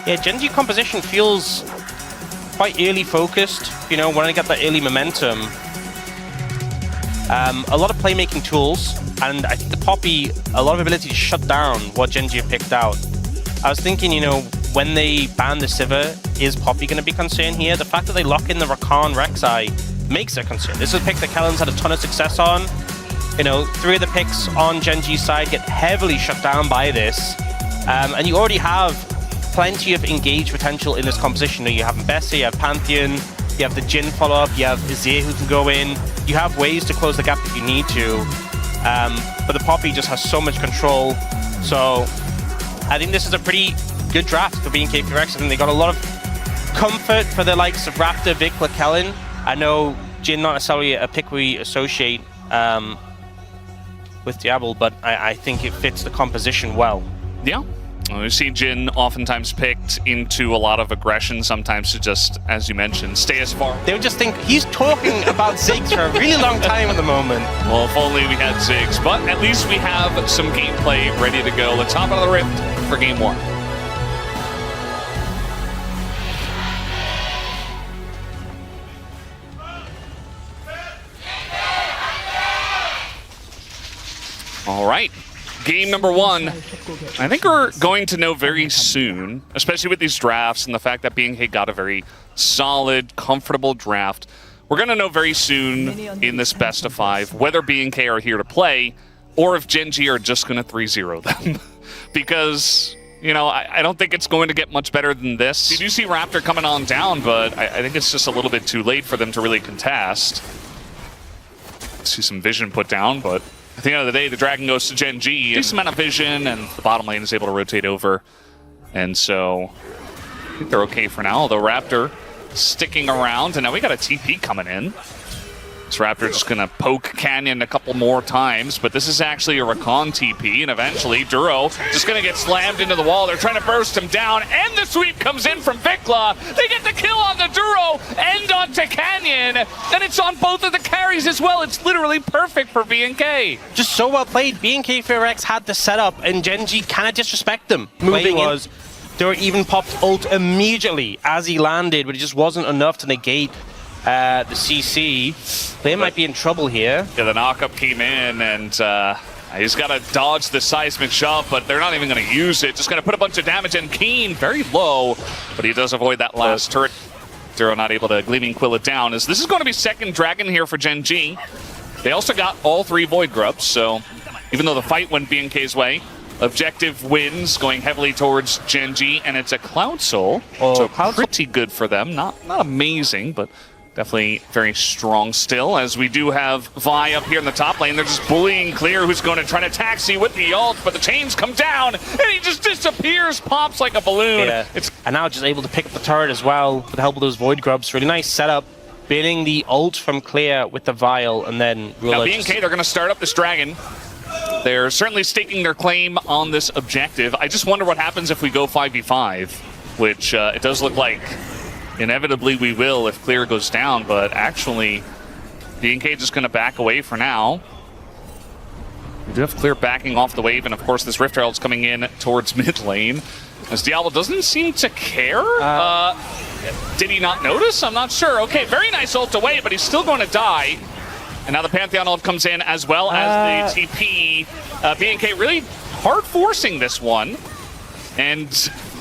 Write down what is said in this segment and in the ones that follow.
Yeah, Gen.G composition feels quite early focused, you know, when I get that early momentum. A lot of playmaking tools, and I think the Poppy, a lot of ability to shut down what Gen.G have picked out. I was thinking, you know, when they ban the Sivir, is Poppy going to be concerned here? The fact that they lock in the Rakan Rek'Sai makes a concern. This is a pick that Kellen's had a ton of success on. You know, 3 of the picks on Gen.G's side get heavily shut down by this. And you already have plenty of engaged potential in this composition. You have Mbessa, you have Pantheon, you have the Jhin follow-up, you have Azir who can go in. You have ways to close the gap if you need to. But the Poppy just has so much control. So I think this is a pretty good draft for BNK Fearx. I think they got a lot of comfort for the likes of Raptor, Vikla, Kellen. I know Jhin not necessarily a pick we associate with Diablo, but I think it fits the composition well. Yeah. We see Jhin oftentimes picked into a lot of aggression, sometimes to just, as you mentioned, stay as far. They would just think he's talking about Ziggs for a really long time at the moment. Well, if only we had Ziggs, but at least we have some gameplay ready to go. Let's hop out of the Rift for game 1. All right. Game number 1, I think we're going to know very soon, especially with these drafts and the fact that BNK got a very solid, comfortable draft. We're going to know very soon in this best of 5 whether BNK are here to play or if Gen.G are just going to 3-0 them. Because, you know, I don't think it's going to get much better than this. You do see Raptor coming on down, but I think it's just a little bit too late for them to really contest. See some vision put down, but at the end of the day, the Dragon goes to Gen.G. Decent amount of vision, and the bottom lane is able to rotate over. And so I think they're okay for now, although Raptor sticking around, and now we got a TP coming in. So Raptor just going to poke Canyon a couple more times, but this is actually a Rakan TP, and eventually Duro just going to get slammed into the wall. They're trying to burst him down, and the sweep comes in from Vikla. They get the kill on the Duro and onto Canyon, and it's on both of the carries as well. It's literally perfect for BNK. Just so well played. BNK Fearx had the setup, and Gen.G kind of disrespect them. Moving was, Duro even popped ult immediately as he landed, but it just wasn't enough to negate the CC. They might be in trouble here. Yeah, the knockup came in, and he's got to dodge the seismic shove, but they're not even going to use it. Just going to put a bunch of damage in. Keen, very low, but he does avoid that last turret. Duro not able to Gleaming Quill it down, as this is going to be second Dragon here for Gen.G. They also got all 3 Void Grubs, so even though the fight went BNK's way, objective wins going heavily towards Gen.G, and it's a Cloud Soul, so pretty good for them. Not amazing, but definitely very strong still, as we do have Vi up here in the top lane. They're just bullying Clear, who's going to try to taxi with the ult, but the chains come down, and he just disappears, pops like a balloon. Yeah. And now just able to pick up the turret as well with the help of those Void Grubs. Really nice setup. Baiting the ult from Clear with the Vial, and then now BNK, they're going to start up this Dragon. They're certainly staking their claim on this objective. I just wonder what happens if we go 5v5, which it does look like inevitably we will if Clear goes down, but actually BNK just going to back away for now. We do have Clear backing off the wave, and of course this Rift Herald's coming in towards mid lane, as Diablo doesn't seem to care. Did he not notice? I'm not sure. Okay, very nice ult away, but he's still going to die. And now the Pantheon ult comes in as well as the TP. BNK really hard forcing this one, and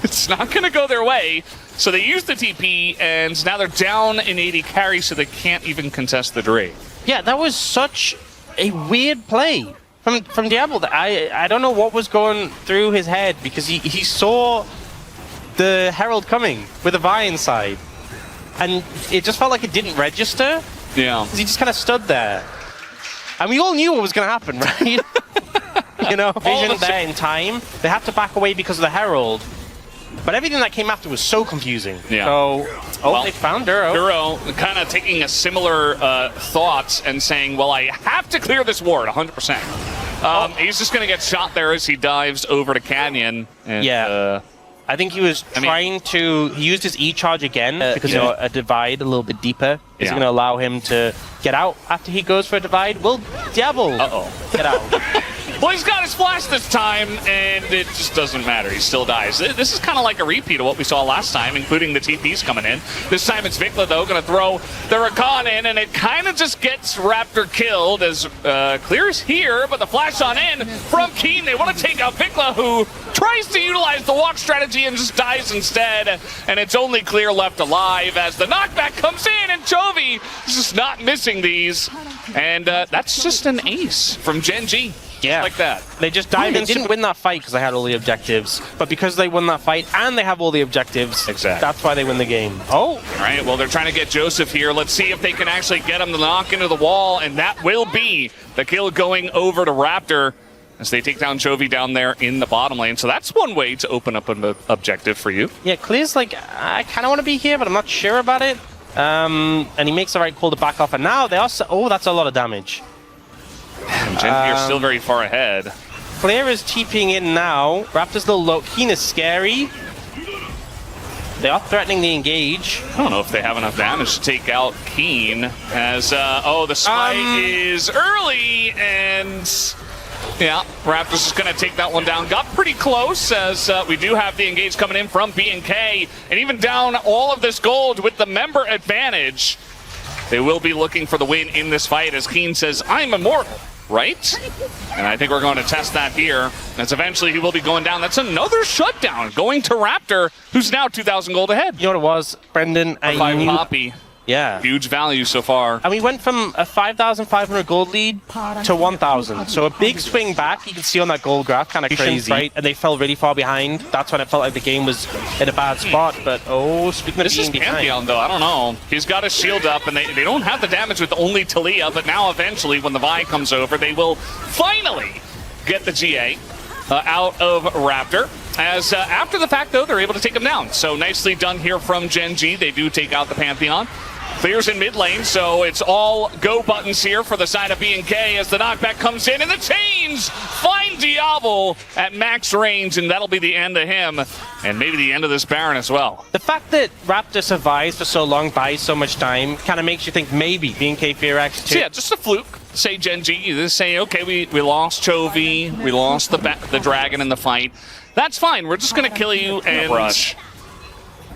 it's not going to go their way. So they use the TP, and now they're down in 80 carry, so they can't even contest the Drake. Yeah, that was such a weird play from Diablo. I don't know what was going through his head, because he saw the Herald coming with a Vi inside, and it just felt like it didn't register. Yeah. He just kind of stood there. And we all knew what was going to happen, right? You know, vision there in time. They had to back away because of the Herald. But everything that came after was so confusing. Yeah. So, well, they found Duro. Duro kind of taking a similar thought and saying, well, I have to clear this ward 100%. He's just going to get shot there as he dives over to Canyon. And, yeah. I think he was trying to... He used his E-charge again because, you know, a divide a little bit deeper is going to allow him to get out after he goes for a divide. Will Diablo get out? Well, he's got his flash this time, and it just doesn't matter. He still dies. This is kind of like a repeat of what we saw last time, including the TPs coming in. This time it's Vikla, though, going to throw the Rakan in, and it kind of just gets Raptor killed as clears here, but the flash on in from Keen. They want to take out Vikla, who tries to utilize the walk strategy and just dies instead, and it's only Clear left alive as the knockback comes in, and Chovy is just not missing these, and that's just an ace from Gen.G. Yeah, like that. They just died in. They didn't win that fight because they had all the objectives, but because they won that fight and they have all the objectives, exactly, that's why they win the game. Oh, all right. Well, they're trying to get Joseph here. Let's see if they can actually get him to knock into the wall, and that will be the kill going over to Raptor as they take down Chovy down there in the bottom lane. So that's one way to open up an objective for you. Yeah, Clear's like, I kind of want to be here, but I'm not sure about it. And he makes the right call to back off, and now they also, oh, that's a lot of damage. And Gen.G are still very far ahead. Clear is TPing in now. Raptor's a little low. Keen is scary. They are threatening the engage. I don't know if they have enough damage to take out Keen as, oh, the smite is early, and yeah, Raptors is going to take that one down. Got pretty close as we do have the engage coming in from B&K, and even down all of this gold with the member advantage. They will be looking for the win in this fight as Keen says, I'm immortal, right? And I think we're going to test that here as eventually he will be going down. That's another shutdown going to Raptor, who's now 2,000 gold ahead. You know what it was, Brendan? By Poppy. Yeah. Huge value so far. And we went from a 5,500 gold lead to 1,000. So a big swing back. You can see on that gold graph, kind of crazy, right? And they fell really far behind. That's when it felt like the game was in a bad spot. But, oh, speaking of being behind. Pantheon, though, I don't know. He's got his shield up, and they don't have the damage with only Talia. But now, eventually, when the Vi comes over, they will finally get the GA out of Raptor. As after the fact, though, they're able to take him down. So nicely done here from Gen.G. They do take out the Pantheon. Clears in mid lane, so it's all go buttons here for the side of B&K as the knockback comes in, and the chains find Diablo at max range, and that'll be the end of him, and maybe the end of this Baron as well. The fact that Raptor survives for so long, buys so much time, kind of makes you think maybe B&K Fearx too. So yeah, just a fluke. Say Gen.G, you just say, okay, we lost Chovy, we lost the dragon in the fight. That's fine, we're just going to kill you and rush.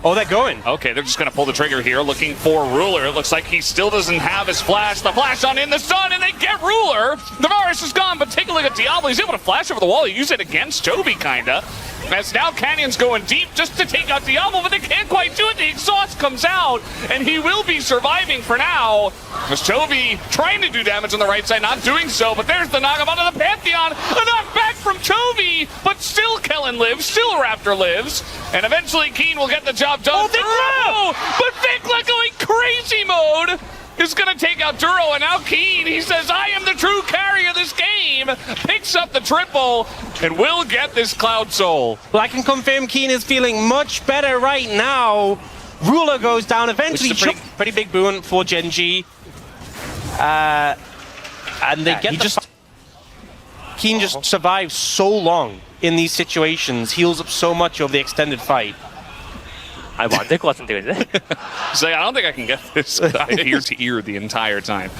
Oh, they're going. Okay, they're just going to pull the trigger here, looking for Ruler. It looks like he still doesn't have his flash. The flash on in the sun, and they get Ruler. The Varus is gone, but take a look at Diablo. He's able to flash over the wall. He used it against Chovy, kind of. As now Canyon's going deep just to take out Diablo, but they can't quite do it. The exhaust comes out, and he will be surviving for now. As Chovy trying to do damage on the right side, not doing so, but there's the knockup onto the Pantheon. A knockback from Chovy, but still Kellen lives, still Raptor lives, and eventually Keen will get the job done. Oh, but Vikla going crazy mode is going to take out Duro, and now Keen, he says, I am the true carrier of this game, picks up the triple, and will get this Cloud Soul. Well, I can confirm Keen is feeling much better right now. Ruler goes down eventually. Pretty big boon for Gen.G. And they get Keen just survives so long in these situations, heals up so much over the extended fight. 뭐 안 될 것 같은데 이제. So I don't think I can get this ear to ear the entire time.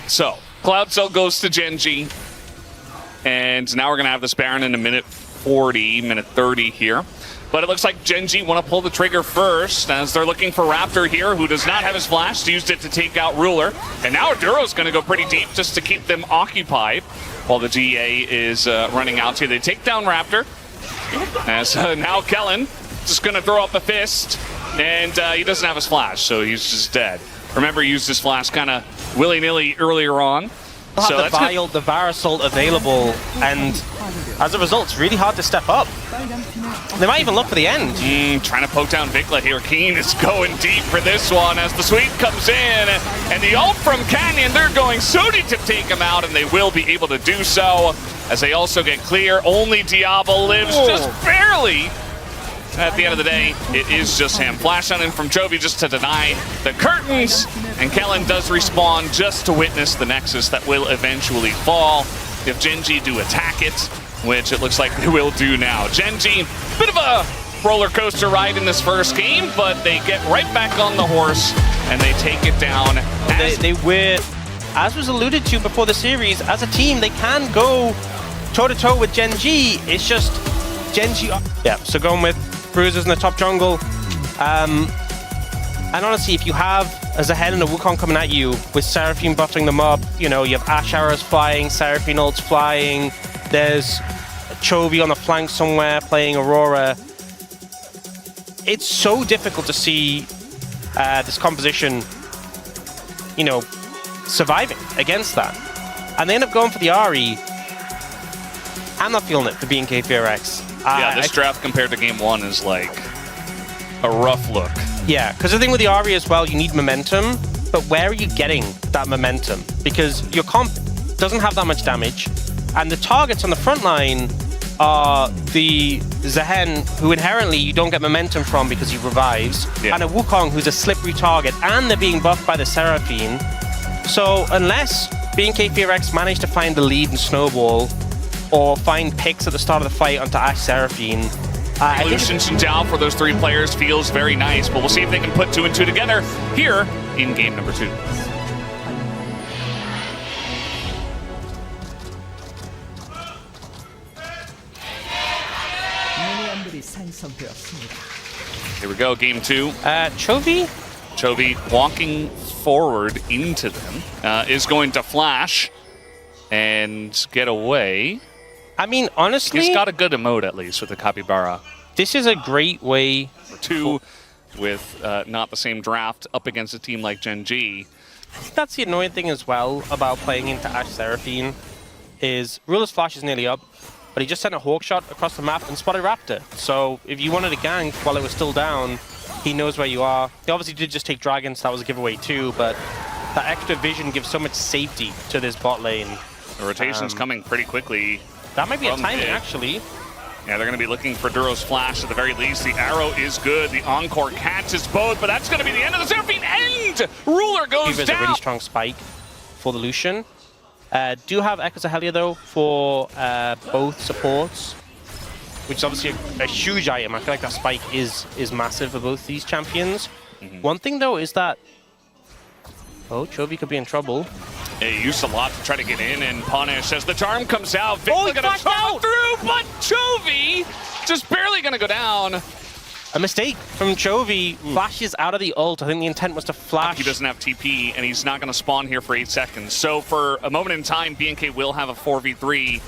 So Cloud Cell goes to Gen.G, and now we're gonna have this Baron in a minute 40, minute 30 here. But it looks like Gen.G want to pull the trigger first as they're looking for Raptor here, who does not have his flash, used it to take out Ruler. And now Duro's going to go pretty deep just to keep them occupied while the GA is running out here. They take down Raptor. As now Kellen just going to throw up a fist, and he doesn't have his flash, so he's just dead. Remember, he used his flash kind of willy-nilly earlier on. So that's the Varus ult available, and as a result, it's really hard to step up. They might even look for the end. Trying to poke down Vikla here. Keen is going deep for this one as the sweep comes in, and the ult from Canyon, they're going so deep to take him out, and they will be able to do so as they also get clear. Only Diablo lives just barely. At the end of the day, it is just him. Flash on in from Chovy just to deny the curtains, and Kellen does respawn just to witness the Nexus that will eventually fall if Gen.G do attack it, which it looks like they will do now. Gen.G, bit of a roller coaster ride in this first game, but they get right back on the horse and they take it down. They were as was alluded to before the series, as a team, they can go toe-to-toe with Gen.G. It's just Gen.G... Yeah, so going with Bruisers in the top jungle. And honestly, if you have a Zahen and a Wukong coming at you with Seraphine buffing them up, you know, you have Ash arrows flying, Seraphine ults flying, there's Chovy on the flank somewhere playing Aurora. It's so difficult to see this composition, you know, surviving against that. And they end up going for the Ahri. I'm not feeling it for BNK Fearx. Yeah, this draft compared to game 1 is like a rough look. Yeah, because the thing with the Ahri as well, you need momentum, but where are you getting that momentum? Because your comp doesn't have that much damage, and the targets on the front line are the Zahen, who inherently you don't get momentum from because he revives, and a Wukong who's a slippery target, and they're being buffed by the Seraphine. So unless BNK Fearx manage to find the lead and snowball, or find picks at the start of the fight onto Ash Seraphine, Evolutions and down for those 3 players feels very nice, but we'll see if they can put 2 and 2 together here in game number 2. Here we go, game 2. Chovy walking forward into them, is going to flash and get away. I mean, honestly, he's got a good emote at least with the Capybara. This is a great way. 2 with not the same draft up against a team like Gen.G. That's the annoying thing as well about playing into Ash Seraphine, is Ruler's flash is nearly up, but he just sent a hawk shot across the map and spotted Raptor. So if you wanted to gank while it was still down, he knows where you are. He obviously did just take Dragons, so that was a giveaway too, but that extra vision gives so much safety to this bot lane. The rotation's coming pretty quickly. That might be a timing, actually. Yeah, they're going to be looking for Duro's flash at the very least. The arrow is good. The Encore catches both, but that's going to be the end of the Seraphine end! Ruler goes down! A really strong spike for the Lucian. Do have Echoes of Helia, though, for both supports, which is obviously a huge item. I feel like that spike is massive for both these champions. One thing, though, is that... Oh, Chovy could be in trouble. He used a lot to try to get in and punish as the charm comes out. Vic's gonna charm through, but Chovy just barely gonna go down. A mistake from Chovy. Flashes out of the ult. I think the intent was to flash. He doesn't have TP, and he's not gonna spawn here for 8 seconds. So for a moment in time, BNK will have a 4v3.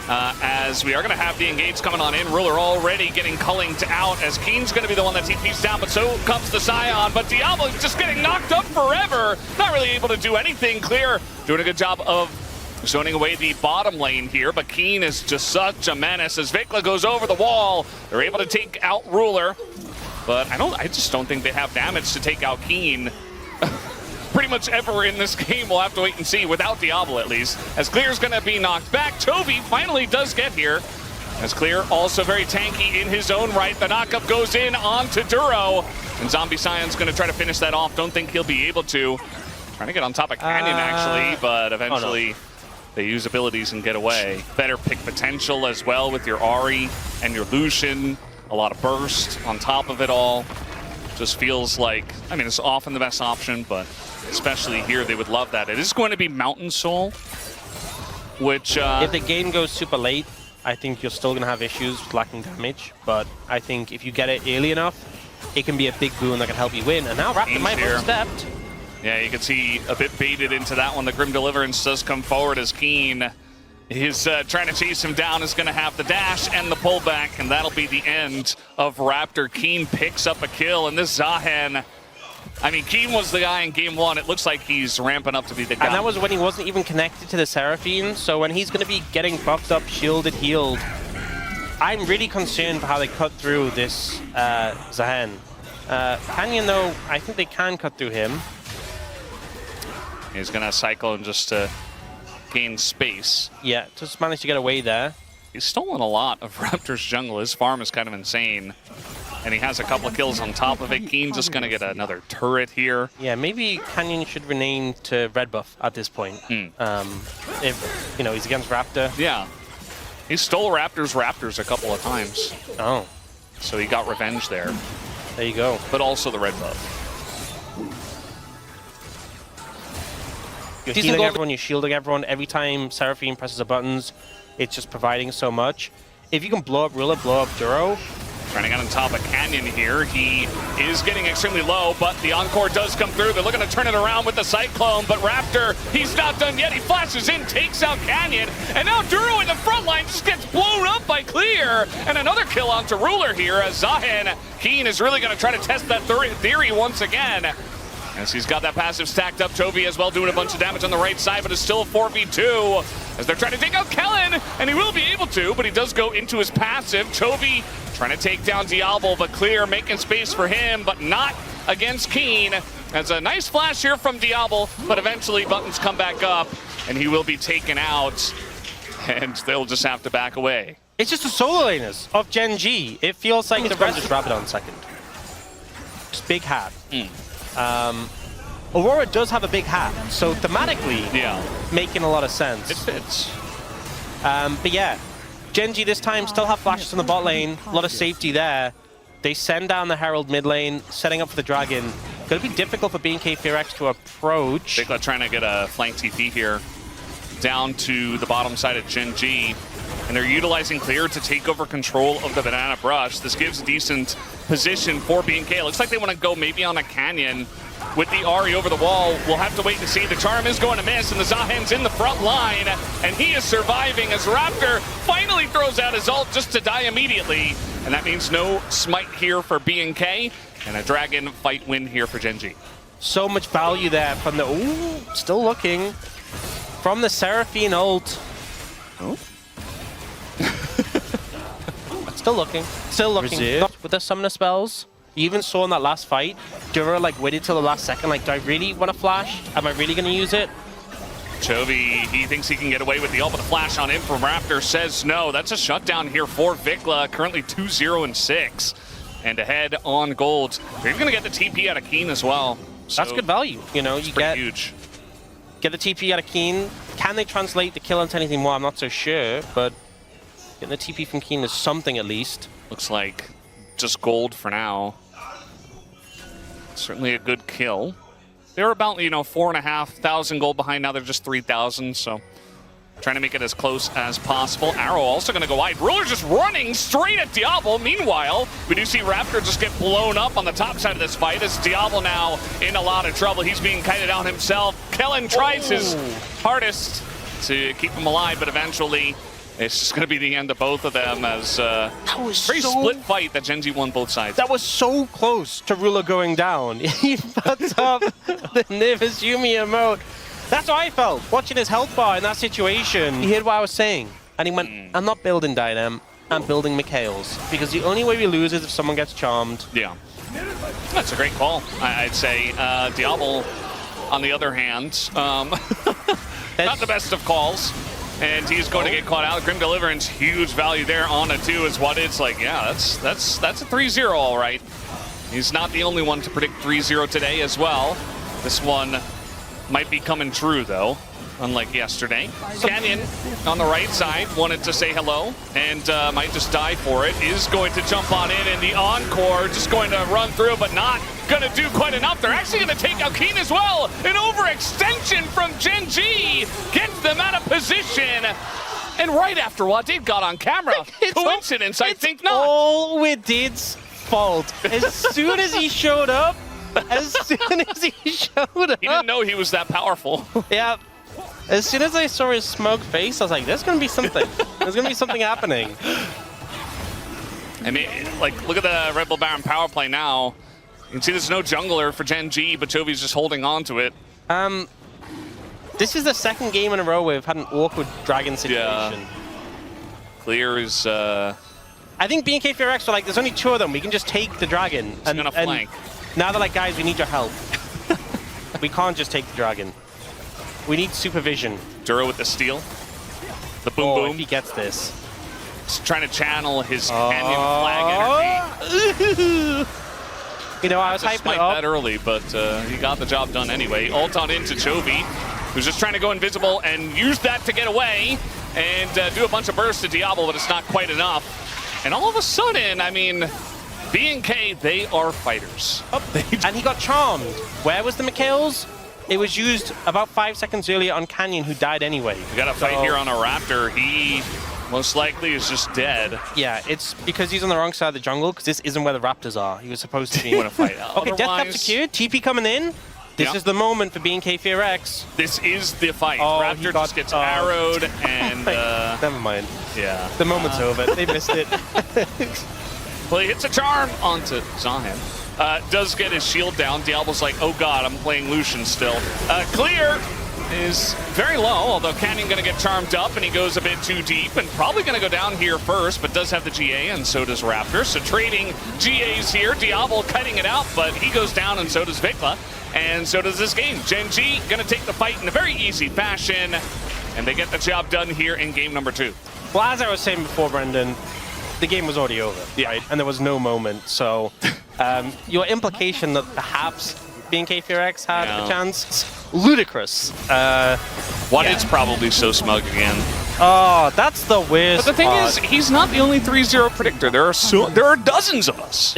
As we are going to have the engage coming on in. Ruler already getting Cullinged out as Keen's going to be the one that TP's down, but so comes the Scion. But Diablo just getting knocked up forever. Not really able to do anything. Clear doing a good job of zoning away the bottom lane here, but Keen is just such a menace as Vikla goes over the wall. They're able to take out Ruler, but I just don't think they have damage to take out Keen. Pretty much ever in this game. We'll have to wait and see, without Diablo at least, as Clear's gonna be knocked back. Chovy finally does get here, as Clear also very tanky in his own right. The knockup goes in onto Duro, and Zombie Scion's gonna try to finish that off. Don't think he'll be able to. Trying to get on top of Canyon actually, but eventually they use abilities and get away. Better pick potential as well with your Ahri and your Lucian. A lot of burst on top of it all. Just feels like, I mean, it's often the best option, but especially here, they would love that. It is going to be Mountain Soul, which... if the game goes super late, I think you're still going to have issues with lacking damage. But I think if you get it early enough, it can be a big boon that can help you win. And now Raptor might have stepped. Yeah, you can see a bit baited into that one. The Grim Deliverance does come forward as Keen is trying to chase him down, is going to have the dash and the pullback, and that'll be the end of Raptor. Keen picks up a kill, and this Zahen... I mean, Keen was the guy in game 1. It looks like he's ramping up to be the guy. And that was when he wasn't even connected to the Seraphine, so when he's going to be getting buffed up, shielded, healed, I'm really concerned for how they cut through this Zahen. Canyon, though, I think they can cut through him. He's going to cycle and just gain space. Yeah, just managed to get away there. He's stolen a lot of Raptor's jungle. His farm is kind of insane. And he has a couple of kills on top of it. Keen just going to get another turret here. Yeah, maybe Canyon should rename to Red Buff at this point. If, you know, he's against Raptor. Yeah. He stole Raptors a couple of times. Oh. So he got revenge there. There you go. But also the Red Buff. You're healing everyone, you're shielding everyone. Every time Seraphine presses the buttons, it's just providing so much. If you can blow up Ruler, blow up Duro. Trying to get on top of Canyon here. He is getting extremely low, but the Encore does come through. They're looking to turn it around with the Cyclone, but Raptor, he's not done yet. He flashes in, takes out Canyon, and now Duro in the front line just gets blown up by Clear. And another kill onto Ruler here as Zahen Keen is really going to try to test that theory once again. As he's got that passive stacked up, Chovy as well doing a bunch of damage on the right side, but it's still a 4v2 as they're trying to take out Kellen, and he will be able to, but he does go into his passive. Chovy trying to take down Diablo, but Clear making space for him, but not against Keen. That's a nice flash here from Diablo, but eventually buttons come back up, and he will be taken out, and they'll just have to back away. It's just the solo laners of Gen.G. It feels like the rest is Rabadon second. Just big hat. Aurora does have a big hat, so thematically, making a lot of sense. It fits. But yeah, Gen.G this time still have flashes in the bot lane, a lot of safety there. They send down the Herald mid lane, setting up for the Dragon. Gonna be difficult for BNK Fearx to approach. Bigla trying to get a flank TP here down to the bottom side of Gen.G. And they're utilizing Clear to take over control of the Banana Brush. This gives a decent position for BNK. Looks like they want to go maybe on a Canyon with the Ahri over the wall. We'll have to wait and see. The Charm is going to miss, and the Zahen's in the front line, and he is surviving as Raptor finally throws out his ult just to die immediately. And that means no smite here for BNK, and a Dragon fight win here for Gen.G. So much value there from the... Ooh, still looking. From the Seraphine ult. Oh. Still looking. Still looking. With the summoner spells. You even saw in that last fight, Duro like waited till the last second, like, do I really want to flash? Am I really going to use it? Chovy, he thinks he can get away with the ult, but the flash on him from Raptor says no. That's a shutdown here for Vikla, currently 2-0-6. And ahead on gold. They're even going to get the TP out of Keen as well. So that's good value. You know, you get huge. Get the TP out of Keen. Can they translate the kill into anything more? I'm not so sure, but getting the TP from Keen is something at least. Looks like just gold for now. Certainly a good kill. They were about, 4,500 gold behind. Now they're just 3,000, so trying to make it as close as possible. Arrow also going to go wide. Ruler just running straight at Diablo. Meanwhile, we do see Raptor just get blown up on the top side of this fight as Diablo now in a lot of trouble. He's being kited out himself. Kellen tries his hardest to keep him alive, but eventually it's just going to be the end of both of them as that was very split fight that Gen.G won both sides. That was so close to Ruler going down. He puts up the Nervous Yumi emote. That's how I felt, watching his health bar in that situation. He heard what I was saying, and he went, I'm not building Dynam, I'm building Mikhail's. Because the only way we lose is if someone gets charmed. Yeah. That's a great call, I'd say. Diablo, on the other hand, not the best of calls. And he's going to get caught out. Grim Deliverance, huge value there on a 2 is what it's like. Yeah, that's a 3-0 all right. He's not the only one to predict 3-0 today as well. This one might be coming true though, unlike yesterday. Canyon on the right side wanted to say hello and might just die for it. Is going to jump on in, and the Encore just going to run through, but not going to do quite enough. They're actually going to take out Keen as well. An overextension from Gen.G gets them out of position. And right after what they got on camera, coincidence, I think not. All Widid's fault. As soon as he showed up, he didn't know he was that powerful. Yeah. As soon as I saw his smoke face, I was like, there's going to be something. There's going to be something happening. I mean, like, look at the Red Bull Baron power play now. You can see there's no jungler for Gen.G, but Chovy's just holding on to it. This is the second game in a row where we've had an awkward dragon situation. Yeah. Clear is... I think BNK Fearx were like, there's only 2 of them. We can just take the dragon. He's gonna flank. Now they're like, guys, we need your help. We can't just take the dragon. We need supervision. Duro with the steal. The boom boom. If he gets this. He's trying to channel his Canyon flag energy. You know, I was hyping it up that early, but he got the job done anyway. Ult on into Chovy, who's just trying to go invisible and use that to get away and do a bunch of bursts to Diablo, but it's not quite enough. And all of a sudden, I mean, BNK, they are fighters. And he got charmed. Where was the Mikhails? it was used about 5 seconds earlier on Canyon, who died anyway. We got a fight here on a Raptor. He most likely is just dead. Yeah, it's because he's on the wrong side of the jungle, because this isn't where the Raptors are. He was supposed to be in a fight. Okay, death cap secured. TP coming in. This is the moment for BNK Fearx. This is the fight. Oh, Raptor just gets arrowed and... Never mind. Yeah. The moment's over. They missed it. Well, he hits a charm onto Zahan. Does get his shield down. Diablo's like, oh god, I'm playing Lucian still. Clear is very low, although Canyon going to get charmed up, and he goes a bit too deep, and probably going to go down here first, but does have the GA, and so does Raptor. So trading GAs here. Diablo cutting it out, but he goes down, and so does Vikla. And so does this game. Gen.G going to take the fight in a very easy fashion, and they get the job done here in game number 2. Well, as I was saying before, Brendan, the game was already over, right? And there was no moment, so your implication that perhaps BNK Fearx had a chance, ludicrous. It's probably so smug again. Oh, that's the worst. But the thing is, he's not the only 3-0 predictor. There are dozens of us.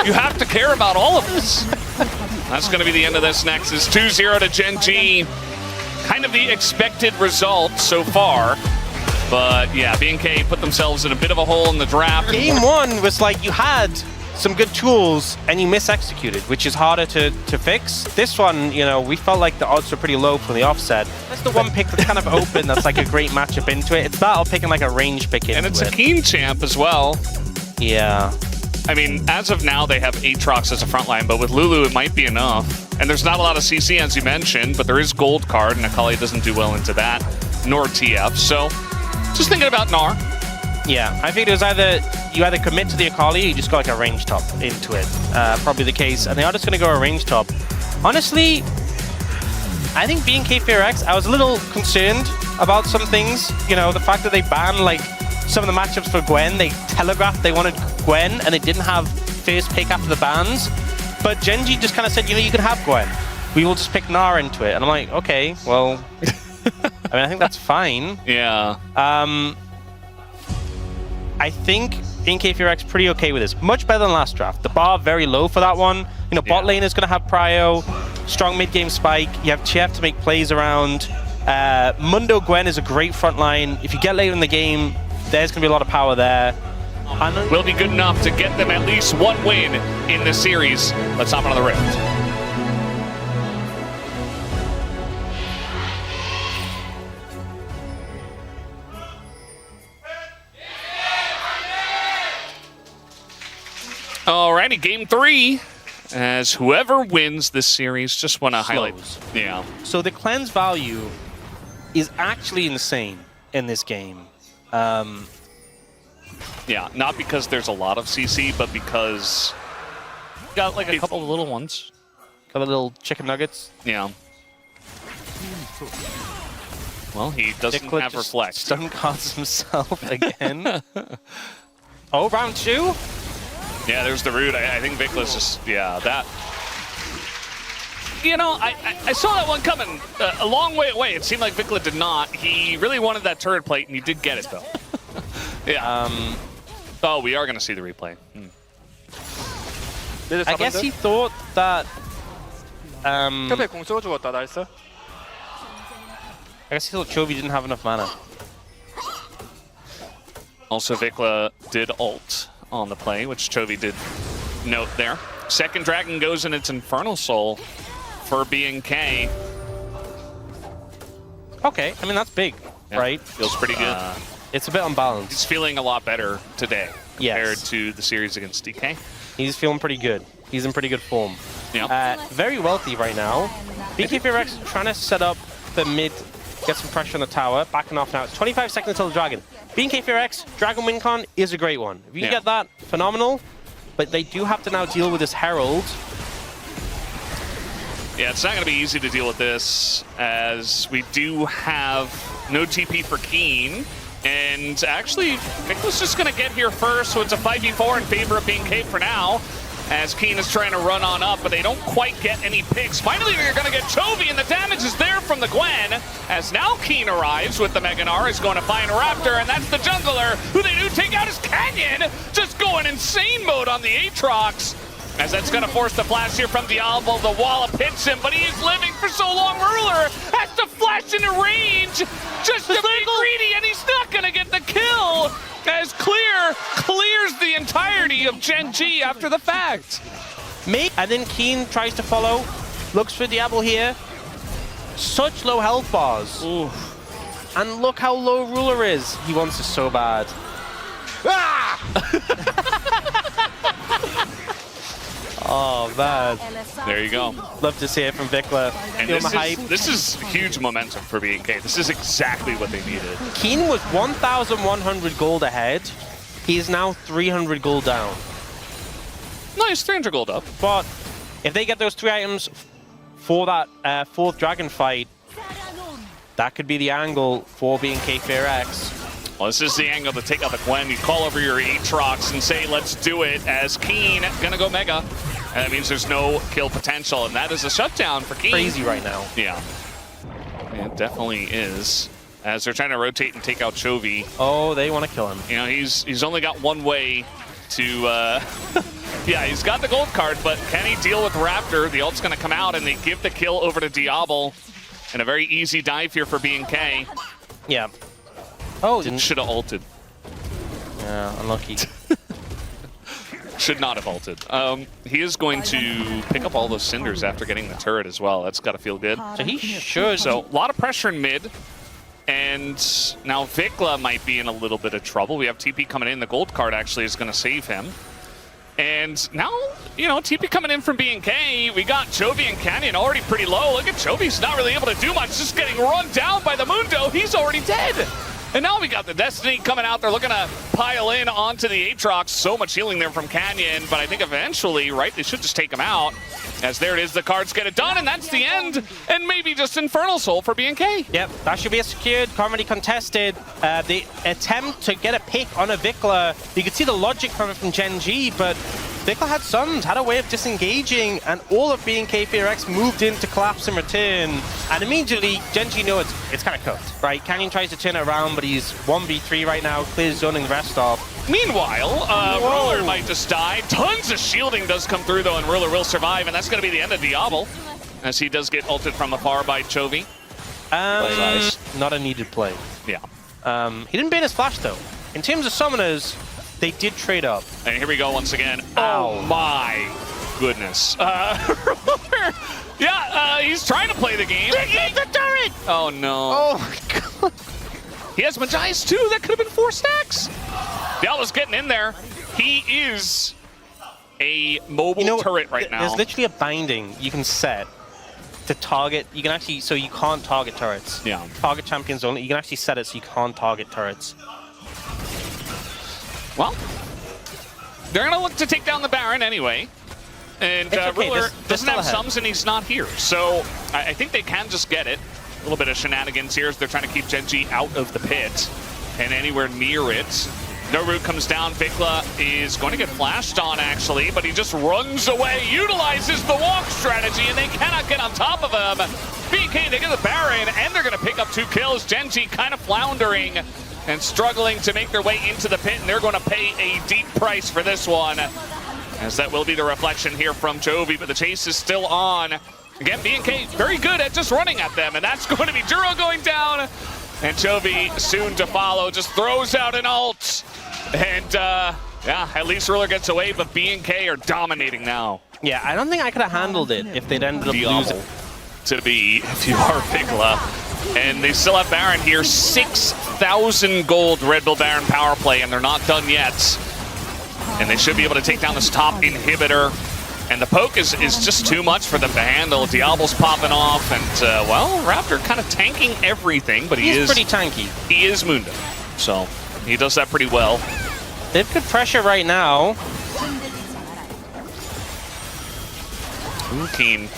You have to care about all of us. That's going to be the end of this Nexus. 2-0 to Gen.G. Kind of the expected result so far. But yeah, BNK put themselves in a bit of a hole in the draft. Game 1 was like you had some good tools and you mis-executed, which is harder to fix. This one, you know, we felt like the odds were pretty low from the offset. That's the one pick that's kind of open that's like a great matchup into it. It's that or picking like a range pick into it. And it's a Keen champ as well. Yeah. I mean, as of now, they have Aatrox as a frontline, but with Lulu, it might be enough. And there's not a lot of CC, as you mentioned, but there is Gold card, and Akali doesn't do well into that, nor TF. So, just thinking about Gnar. Yeah, I think it was you either commit to the Akali or you just go like a range top into it. Probably the case. And they are just going to go a range top. Honestly, I think BNK Fearx, I was a little concerned about some things. You know, the fact that they banned like some of the matchups for Gwen, they telegraphed they wanted Gwen and they didn't have first pick after the bans. But Gen.G just kind of said, you know, you can have Gwen. We will just pick Gnar into it. And I'm like, okay, well, I mean, I think that's fine. Yeah. I think BNK Fearx pretty okay with this. Much better than last draft. The bar very low for that one. You know, bot lane is going to have prio, strong mid game spike. You have Chef to make plays around. Mundo Gwen is a great front line. If you get later in the game, there's going to be a lot of power there. Will be good enough to get them at least one win in the series. Let's hop on the Rift. Alrighty, game 3. As whoever wins this series, just want to highlight. Yeah. So the cleanse value is actually insane in this game. Yeah, not because there's a lot of CC, but because got like a couple of little ones. Got a little chicken nuggets. Yeah. Well, he doesn't have reflect. Stun cards himself again. Oh, round 2. Yeah, there's the root. I think Vikla's just, that. You know, I saw that one coming a long way away. It seemed like Vikla did not. He really wanted that turret plate, and he did get it, though. Yeah. Oh, we are going to see the replay. I guess he thought that... I guess he thought Chovy didn't have enough mana. Also, Vikla did ult on the play, which Chovy did note there. Second dragon goes in its Infernal Soul for BNK. Okay, I mean, that's big, right? Feels pretty good. It's a bit unbalanced. He's feeling a lot better today compared to the series against DK. He's feeling pretty good. He's in pretty good form. Yeah. Very wealthy right now. BNK Fearx trying to set up the mid, get some pressure on the tower. Backing off now. 25 seconds until the dragon. BNK Fearx, Dragon win con is a great one. If you can get that, phenomenal. But they do have to now deal with this Herald. Yeah, it's not going to be easy to deal with this, as we do have no TP for Keen. And actually, Vikla's just going to get here first, so it's a 5v4 in favor of BNK for now, as Keen is trying to run on up, but they don't quite get any picks. Finally, they're going to get Chovy, and the damage is there from the Gwen, as now Keen arrives with the Mega Gnar, is going to find Raptor, and that's the jungler, who they do take out his Canyon, just going insane mode on the Aatrox. as that's going to force the flash here from Diablo. The wall hits him, but he is living for so long. Ruler has to flash into range just to be greedy, and he's not going to get the kill as Clear clears the entirety of Gen.G after the fact. And then Keen tries to follow, looks for Diablo here. Such low health bars. Ooh. And look how low Ruler is. He wants it so bad. Ah! Oh, man. There you go. Love to see it from Vikla. And this is huge momentum for BNK. This is exactly what they needed. Keen was 1,100 gold ahead. He is now 300 gold down. Nice, 300 gold up. But if they get those 3 items for that fourth dragon fight, that could be the angle for BNK Fearx. Well, this is the angle to take out the Gwen. You call over your Aatrox and say, let's do it, as Keen gonna go Mega. And that means there's no kill potential, and that is a shutdown for Keen. Crazy right now. Yeah. It definitely is. As they're trying to rotate and take out Chovy. Oh, they want to kill him. You know, he's only got one way to... yeah, he's got the gold card, but can he deal with Raptor? The ult's gonna come out, and they give the kill over to Diablo. And a very easy dive here for BNK. Yeah. Oh, Should have ulted. Yeah, unlucky. Should not have ulted. He is going to pick up all those cinders after getting the turret as well. That's got to feel good. So he should. So a lot of pressure in mid. And now Vikla might be in a little bit of trouble. We have TP coming in. The gold card actually is going to save him. And now, you know, TP coming in from BNK. We got Chovy and Canyon already pretty low. Look at Chovy's not really able to do much. Just getting run down by the Mundo. He's already dead. And now we got the Destiny coming out. They're looking to pile in onto the Aatrox. So much healing there from Canyon. But I think eventually, right, they should just take him out. As there it is, the cards get it done. And that's the end. And maybe just Infernal Soul for BNK. Yep, that should be a secured, comedy contested. The attempt to get a pick on a Vikla. You could see the logic from it from Gen.G, but Vikla had summons, had a way of disengaging, and all of BNK Fearx moved in to collapse in return. And immediately, Gen.G knows it's kind of cooked, right? Canyon tries to turn it around, but he's 1v3 right now, clears zoning the rest off. Meanwhile, Ruler might just die. Tons of shielding does come through, though, and Ruler will survive, and that's going to be the end of Diablo, as he does get ulted from afar by Chovy. Not a needed play. Yeah. He didn't ban his flash, though. In terms of summoners, they did trade up. And here we go once again. Ow. Oh my goodness. Ruler, yeah, he's trying to play the game. Dig the turret! Oh no. Oh my god. He has Magias too. That could have been 4 stacks. Diablo's getting in there. He is a mobile turret right now. There's literally a binding you can set to target. You can actually, so you can't target turrets. Yeah. Target champions only. You can actually set it so you can't target turrets. Well, they're going to look to take down the Baron anyway. And okay, Ruler they're doesn't still have ahead. sums and he's not here. So I think they can just get it. A little bit of shenanigans here as they're trying to keep Gen.G out of the pit and anywhere near it. No root comes down. Vikla is going to get flashed on, actually, but he just runs away, utilizes the walk strategy, and they cannot get on top of him. BK, they get the Baron, and they're going to pick up 2 kills. Gen.G kind of floundering and struggling to make their way into the pit, and they're going to pay a deep price for this one, as that will be the reflection here from Chovy, but the chase is still on. Again, BNK very good at just running at them, and that's going to be Duro going down, and Chovy soon to follow, just throws out an ult, and yeah, at least Ruler gets away, but BNK are dominating now. Yeah, I don't think I could have handled it if they'd ended up losing. To be if you are Vikla. And they still have Baron here, 6,000 gold Red Bull Baron power play, and they're not done yet. And they should be able to take down this top inhibitor. And the poke is just too much for them to handle. Diablo's popping off, and well, Raptor kind of tanking everything, but He's pretty tanky. He is Mundo, so he does that pretty well. They've good pressure right now. Keen.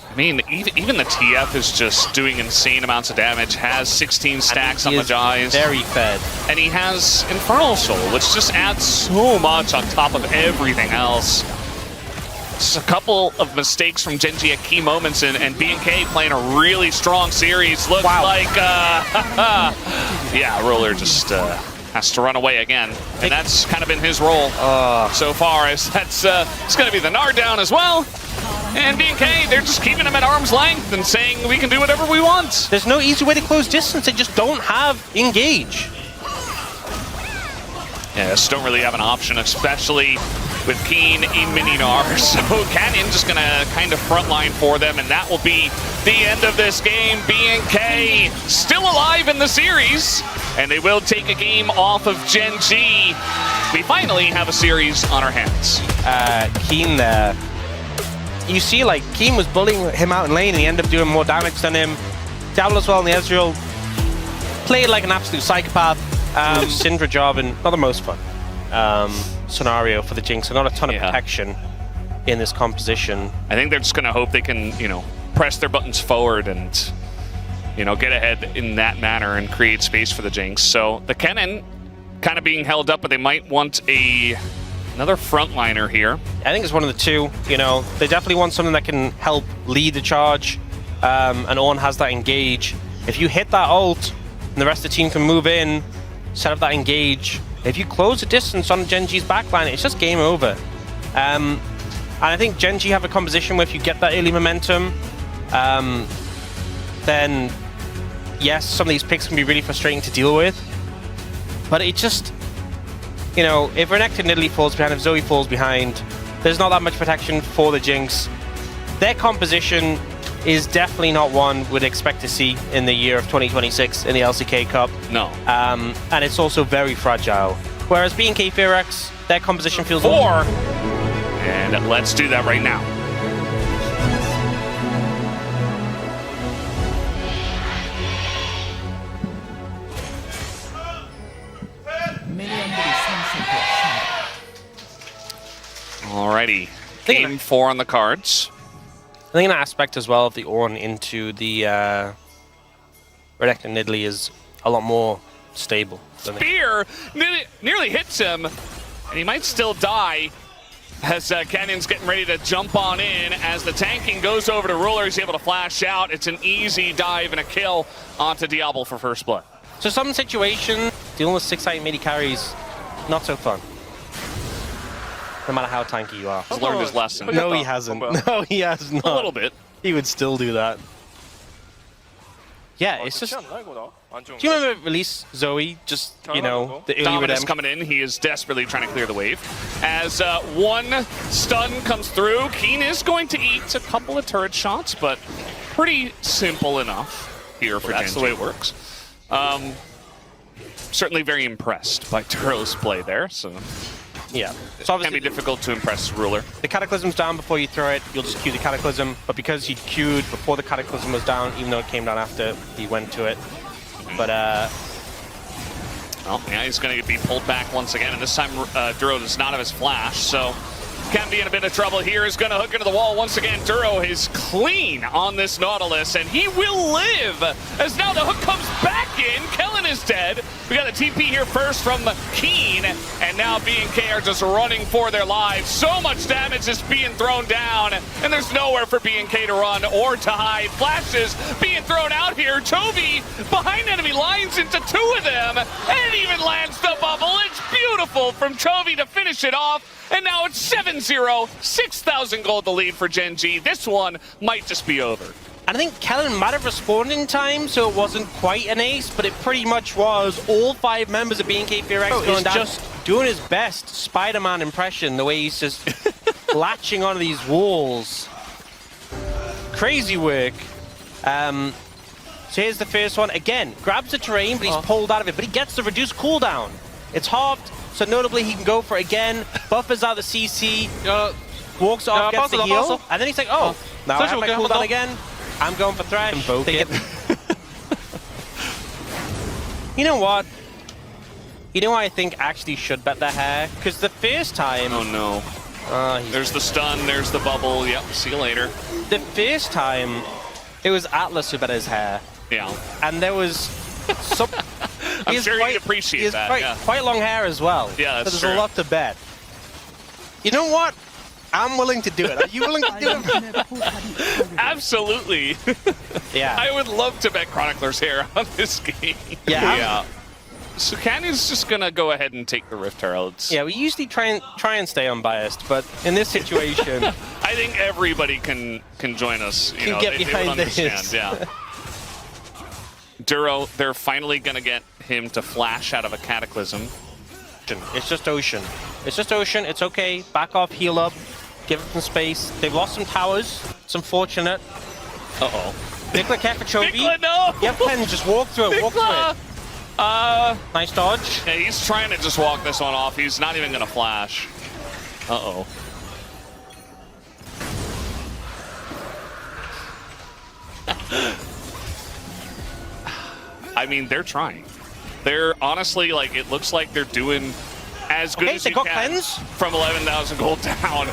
I mean, even the TF is just doing insane amounts of damage, has 16 stacks on Magias. Very fed. And he has Infernal Soul, which just adds so much on top of everything else. Just a couple of mistakes from Gen.G at key moments, and BNK playing a really strong series. Looks like, yeah, Ruler just has to run away again. And that's kind of been his role so far, as that's it's going to be the Nard down as well. And BNK, they're just keeping him at arm's length and saying we can do whatever we want. There's no easy way to close distance. They just don't have engage. Yeah, just don't really have an option, especially with Keen in Mininar. So Canyon just going to kind of frontline for them, and that will be the end of this game. BNK still alive in the series, and they will take a game off of Gen.G. We finally have a series on our hands. Keen there. You see, like, Keen was bullying him out in lane, and he ended up doing more damage than him. Diablo as well in the Ezreal. Played like an absolute psychopath. Syndra Jarvan, not the most fun scenario for the Jinx, so not a ton of protection in this composition. I think they're just going to hope they can, you know, press their buttons forward and, you know, get ahead in that manner and create space for the Jinx. So the Kennen kind of being held up, but they might want another frontliner here. I think it's one of the two. You know, they definitely want something that can help lead the charge, and Ornn has that engage. If you hit that ult, and the rest of the team can move in, set up that engage. If you close the distance on Gen.G's backline, it's just game over. And I think Gen.G have a composition where if you get that early momentum, then yes, some of these picks can be really frustrating to deal with. But it just, you know, if Renekton Nidalee falls behind, if Zoe falls behind, there's not that much protection for the Jinx. Their composition is definitely not one we'd expect to see in the year of 2026 in the LCK Cup. No. And it's also very fragile. Whereas BNK Fearx, their composition feels... 4! And let's do that right now. Alrighty. Game 4 on the cards. I think an aspect as well of the Ornn into the Renekton Nidalee is a lot more stable. Spear nearly hits him, and he might still die as Canyon's getting ready to jump on in. As the tanking goes over to Ruler, he's able to flash out. It's an easy dive and a kill onto Diablo for first blood. So some situation, dealing with 6 midi carries, not so fun. No matter how tanky you are. He's learned his lesson. No, he hasn't. No, he has not. A little bit. He would still do that. Yeah, it's just... Do you remember release Zoe? Just, you know, the early Dominus redemption. coming in. He is desperately trying to clear the wave. As one stun comes through, Keen is going to eat a couple of turret shots, but pretty simple enough here for Gen.G. That's the way it works. Certainly very impressed by Turo's play there, so... Yeah. So it can be difficult to impress Ruler. The Cataclysm's down before you throw it, you'll just cue the Cataclysm, but because he queued before the Cataclysm was down, even though it came down after, he went to it. But, well, yeah, he's going to be pulled back once again, and this time Duro does not have his flash, so can be in a bit of trouble here. He's going to hook into the wall once again. Duro is clean on this Nautilus, and he will live, as now the hook comes back in. Kellen is dead. We got a TP here first from Keen, and now B&K are just running for their lives. So much damage is being thrown down, and there's nowhere for B&K to run or to hide. Flashes being thrown out here. Chovy behind enemy lines into 2 of them, and even lands the bubble. It's beautiful from Chovy to finish it off. And now it's 7-0, 6,000 gold the lead for Gen.G. This one might just be over. And I think Kellen might have respawned in time, so it wasn't quite an ace, but it pretty much was all 5 members of BNK Fearx going down, just doing his best Spider-Man impression, the way he's just latching onto these walls. Crazy work. So here's the first one. Again, grabs the terrain, but he's pulled out of it, but he gets the reduced cooldown. It's halved. So notably, he can go for it again, buffers out the CC, walks off, gets the heal, and then he's like, oh, now I have my cooldown again, I'm going for Thresh. You know what? You know what I think actually should bet their hair? Because the first time... Oh no. There's the stun, there's the bubble, yep, see you later. The first time, it was Atlas who bet his hair. Yeah. And there was some... I'm sure you'd appreciate that. He has quite long hair as well. Yeah, that's so there's a lot to bet. You know what? I'm willing to do it. Are you willing to do it? Absolutely. Yeah. I would love to bet Chronicler's hair on this game. Yeah. So Canyon's just gonna go ahead and take the Rift Heralds. Yeah, we usually try and stay unbased, but in this situation, I think everybody can join us. You know, get they would behind understand. this. Yeah. Duro, they're finally gonna get him to flash out of a Cataclysm. it's just Ocean. It's just Ocean. It's okay. Back off, heal up, give it some space. They've lost some towers. It's unfortunate. Uh-oh. Vikla, care for Chovy. Vikla, no! Yep, Ken, just walk through it. Walk through it. Nice dodge. Yeah, he's trying to just walk this one off. He's not even gonna flash. Uh-oh. I mean, they're trying. They're honestly, like, it looks like they're doing as good as they you got can cleanse? from 11,000 gold down.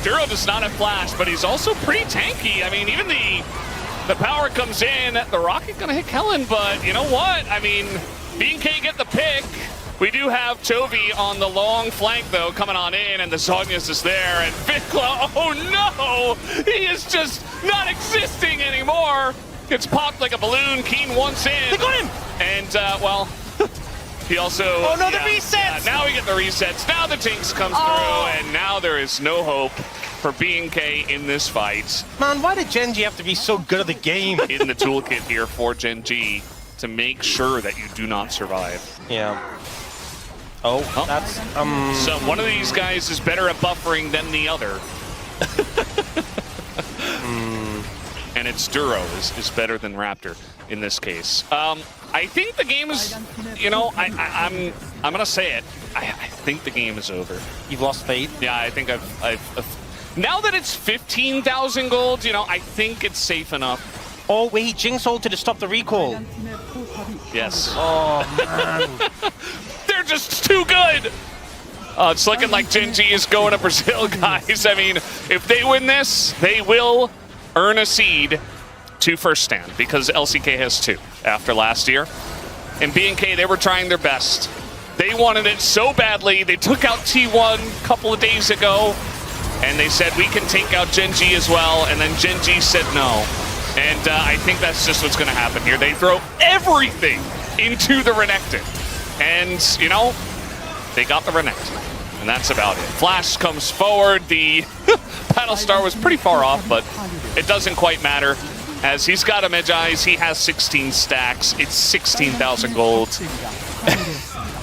Duro does not have flash, but he's also pretty tanky. I mean, even the power comes in. The rocket gonna hit Kellen, but you know what? I mean, B&K get the pick. We do have Chovy on the long flank, though, coming on in, and the Zhonya's is there, and Vikla, oh no! He is just not existing anymore! Gets popped like a balloon, Keen once in. They got him! And, well, he also... Oh no, the resets! Now we get the resets, now the Jinx comes through, and now there is no hope for B&K in this fight. Man, why did Gen.G have to be so good at the game? In the toolkit here for Gen.G to make sure that you do not survive. Yeah. Oh, that's, So one of these guys is better at buffering than the other. And it's Duro is better than Raptor in this case. I think the game is, you know, I'm gonna say it. I think the game is over. You've lost faith? Yeah, I think I've now that it's 15,000 gold, you know, I think it's safe enough. Oh wait, Jinx ulted to stop the recall. Yes. Oh man. They're just too good. It's looking like Gen.G is going to Brazil, guys. I mean, if they win this, they will earn a seed to first stand because LCK has 2 after last year. And B&K, they were trying their best. They wanted it so badly. They took out T1 a couple of days ago, and they said, we can take out Gen.G as well. And then Gen.G said no. And I think that's just what's going to happen here. They throw everything into the Renekton. And, you know, they got the Renekton. And that's about it. Flash comes forward. The Battlestar was pretty far off, but it doesn't quite matter. As he's got a Medjai's, he has 16 stacks. It's 16,000 gold.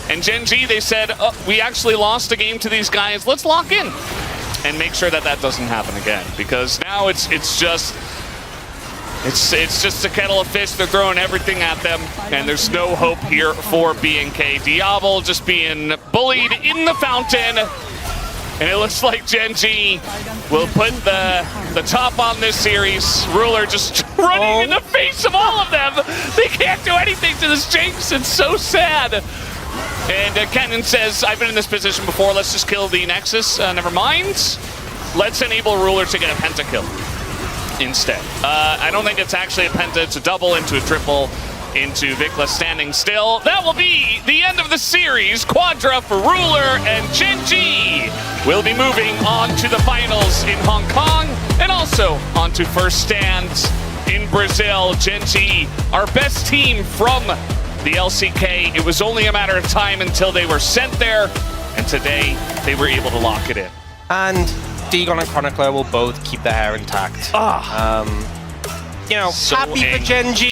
And Gen.G, they said, oh, we actually lost a game to these guys. Let's lock in and make sure that that doesn't happen again. Because now it's just a kettle of fish. They're throwing everything at them, and there's no hope here for B&K. Diablo just being bullied in the fountain, and it looks like Gen.G will put the top on this series. Ruler just running in the face of all of them. They can't do anything to this Jinx. It's so sad. And Kenan says, I've been in this position before. Let's just kill the Nexus. Never mind. Let's enable Ruler to get a pentakill instead. I don't think it's actually a penta, it's a double into a triple into Vikla standing still. That will be the end of the series. Quadra for Ruler, and Gen.G will be moving on to the finals in Hong Kong and also on to first stands in Brazil. Gen.G, our best team from the LCK. It was only a matter of time until they were sent there, and today they were able to lock it in. And Dagon and Chronicler will both keep their hair intact. You know, So happy for angry. Gen.G.